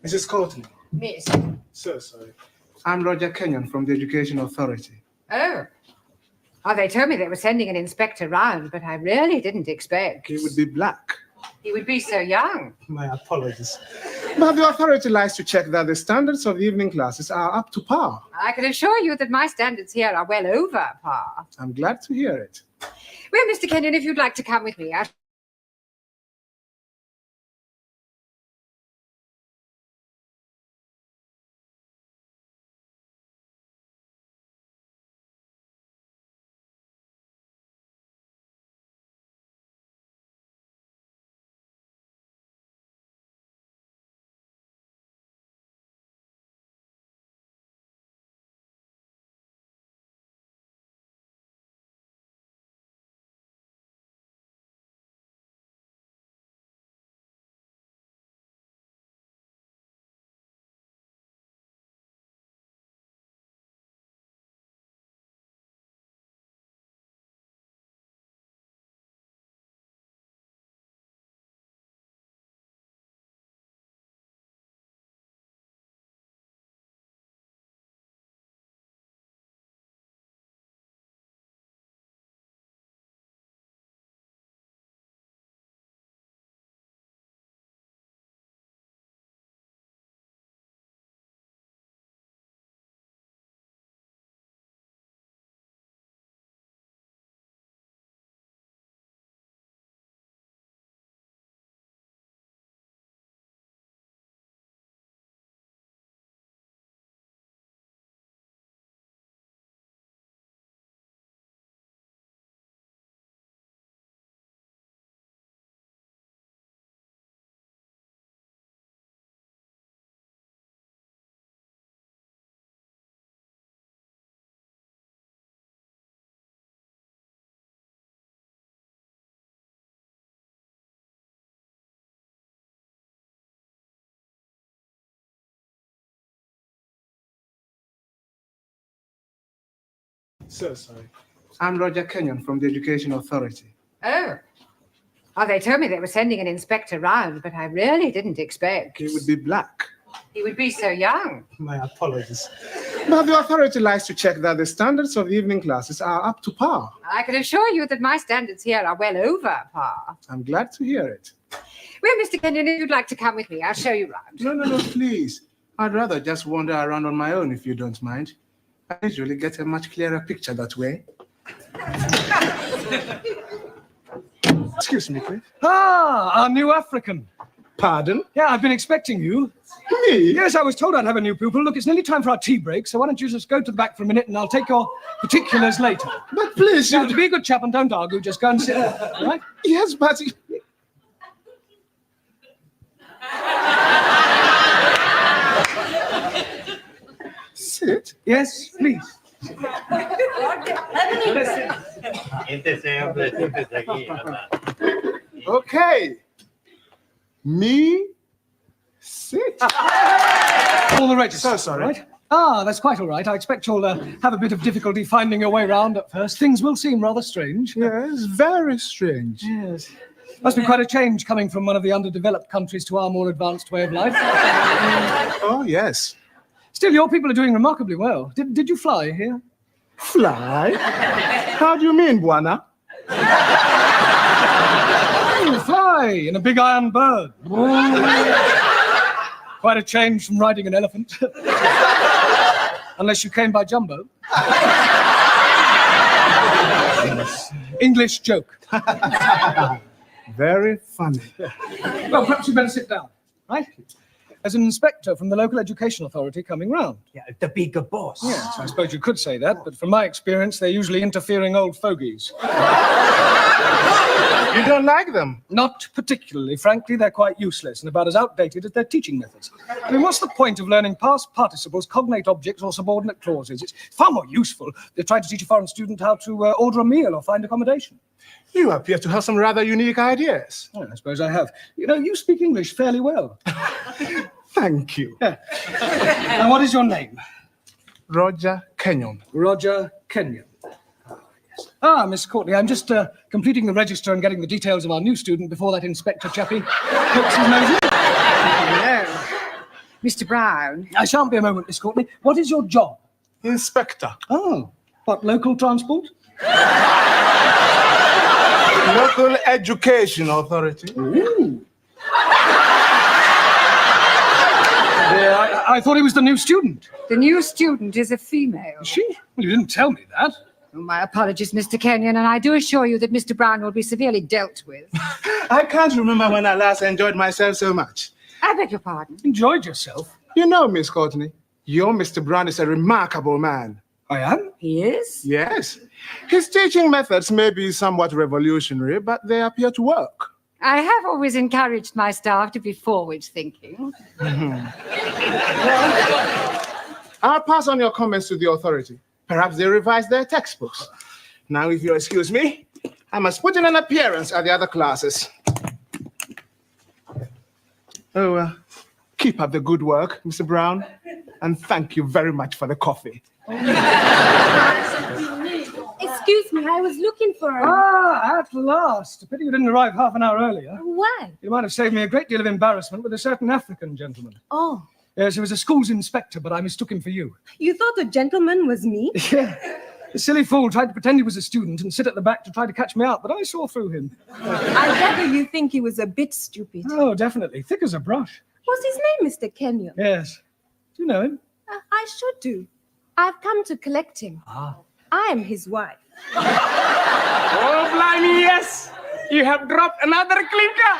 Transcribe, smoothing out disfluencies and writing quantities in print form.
Mrs. Courtney. Miss. So sorry. I'm Roger Kenyon from the Education Authority. Oh. Oh, they told me they were sending an inspector round, but I really didn't expect. He would be black. He would be so young. My apologies. But the authority likes to check that the standards of the evening classes are up to par. I can assure you that my standards here are well over par. I'm glad to hear it. Well, Mr. Kenyon, if you'd like to come with me, So sorry. I'm Roger Kenyon from the Education Authority. Oh. Oh, they told me they were sending an inspector round, but I really didn't expect. He would be black. He would be so young. My apologies. But the authority likes to check that the standards of the evening classes are up to par. I can assure you that my standards here are well over par. I'm glad to hear it. Well, Mr. Kenyon, if you'd like to come with me, I'll show you round. No, please. I'd rather just wander around on my own if you don't mind. I usually get a much clearer picture that way. Excuse me, please. Ah, our new African. Pardon? Yeah, I've been expecting you. Me? Yes, I was told I'd have a new pupil. Look, it's nearly time for our tea break, so why don't you just go to the back for a minute and I'll take your particulars later. But please, Now, be a good chap and don't argue, just go and sit there, all right? Yes, but... Sit? Yes, please. Okay. Me? Sit? All the registers. So sorry. Right? Ah, that's quite all right. I expect you'll have a bit of difficulty finding your way round at first. Things will seem rather strange. Yes, very strange. Yes. Must be quite a change coming from one of the underdeveloped countries to our more advanced way of life. Oh, yes. Still, your people are doing remarkably well. Did you fly here? Fly? How do you mean, Buana? Oh, fly in a big iron bird. Quite a change from riding an elephant. Unless you came by jumbo. English joke. Very funny. Well, perhaps you better sit down, right? There's an inspector from the local education authority coming round. Yeah, the bigger boss. Yes, I suppose you could say that, but from my experience, they're usually interfering old fogies. You don't like them? Not particularly. Frankly, they're quite useless and about as outdated as their teaching methods. I mean, what's the point of learning past participles, cognate objects, or subordinate clauses? It's far more useful than trying to teach a foreign student how to order a meal or find accommodation. You appear to have some rather unique ideas. Well, I suppose I have. You know, you speak English fairly well. Thank you. Yeah. And what is your name? Roger Kenyon. Roger Kenyon. Miss Courtney, I'm just completing the register and getting the details of our new student before that inspector chappie hooks his nose in. Yeah. Mr. Brown. I shan't be a moment, Miss Courtney. What is your job? Inspector. Oh, what, local transport? Local Education Authority. Ooh. I thought he was the new student. The new student is a female. Is she? Well, you didn't tell me that. Oh, my apologies, Mr. Kenyon, and I do assure you that Mr. Brown will be severely dealt with. I can't remember when I last enjoyed myself so much. I beg your pardon. Enjoyed yourself? You know, Miss Courtney, your Mr. Brown is a remarkable man. I am? He is? Yes. His teaching methods may be somewhat revolutionary, but they appear to work. I have always encouraged my staff to be forward-thinking. I'll pass on your comments to the authority. Perhaps they revise their textbooks. Now, if you'll excuse me, I must put in an appearance at the other classes. Oh, keep up the good work, Mr. Brown, and thank you very much for the coffee. Excuse me, I was looking for a... Ah, at last. A pity you didn't arrive half an hour earlier. Why? You might have saved me a great deal of embarrassment with a certain African gentleman. Oh, Yes, he was a school's inspector, but I mistook him for you. you thought the gentleman was me? Yeah. The silly fool tried to pretend he was a student and sit at the back to try to catch me out, but I saw through him. I gather you think he was a bit stupid. Oh, definitely. Thick as a brush. What's his name, Mr. Kenyon? Yes. Do you know him? I should do. I've come to collect him. Ah. I am his wife. Oh, blimey, yes! You have dropped another clinker!